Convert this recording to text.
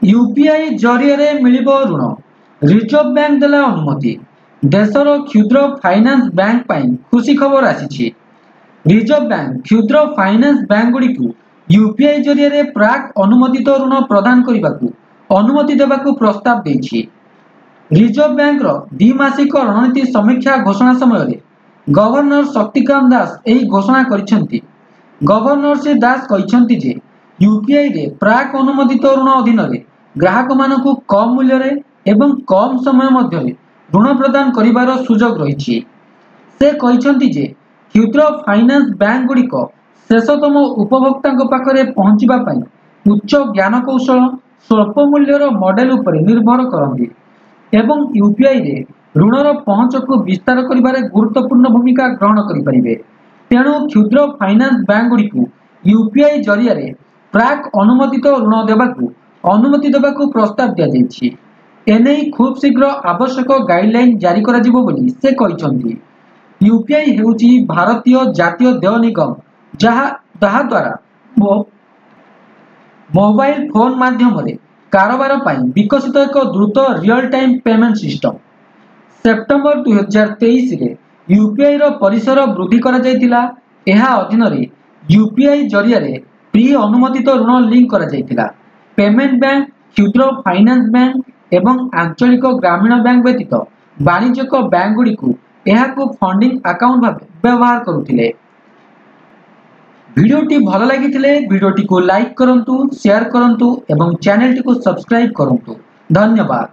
UPI जरिए मिलिबो ऋण reserve bank देला अनुमति देशर क्षुद्र फाइनान्स बैंक पाई खुशी खबर आसी रिजर्व बैंक क्षुद्र फाइनान्स बैंक गुड़ी यूपीआई जरिए प्राक अनुमोदित ऋण प्रदान करने को अनुमति देवाकू प्रस्ताव देछि। रिजर्व बैंक द्विमासिक रणनीति समीक्षा घोषणा समय गवर्नर शक्तिकांत दास यही घोषणा करिसेंति। गवर्नर श्री दास कहिसेंति जे यूपीआई रे प्राक अनुमोदित ऋण अधीन रे ग्राहक मानकू कम मूल्य रे एवं कम समय मध्य ऋण प्रदान करिवार सुजोग रही। से कहिसेंति जे क्षुद्र फाइनान्स बैंक गुड़िक शेषतम उपभोक्ता पाखरे पहुंचवा पाई उच्च ज्ञान कौशल स्वल्प मूल्यर मॉडल उपर निर्भर करती एवं यूपीआई रे ऋणर पहुंच को विस्तार करिबारे गुरुत्वपूर्ण भूमिका ग्रहण करिपारिबे। तेणु क्षुद्र फाइनान्स बैंक गुड़िक यूपीआई जरिए प्राक अनुमोदित ऋण देवाकू अनुमति देवाकू प्रस्ताव दिया जायछि। एने खूब शीघ्र आवश्यक गाइडलाइन जारी करा जिवो बोली से कहिसेंति। यूपीआई हेउछि भारतीय जातीय देय निगम जहा द्वारा मोबाइल फोन माध्यम रे कारोबार पाई विकसित एक द्रुत real time payment system. September 2023 रे यूपीआई रो परिसर वृद्धि करा जायतिला। एहा अधीन रे यूपीआई जरिया रे प्री अनुमोदित ऋण लिंक करा जायतिला। पेमेंट बैंक क्षुद्र फाइनान्स बैंक एवं आंचलिक ग्रामीण बैंक व्यतीत वाणिज्यिक बैंक गुड़ी को फंडिंग अकाउंट भाव व्यवहार करुथिले। वीडियोटी भल लगी वीडियोटी को लाइक करंतु, शेयर करंतु एवं चैनल टी को सब्सक्राइब करंतु। धन्यवाद।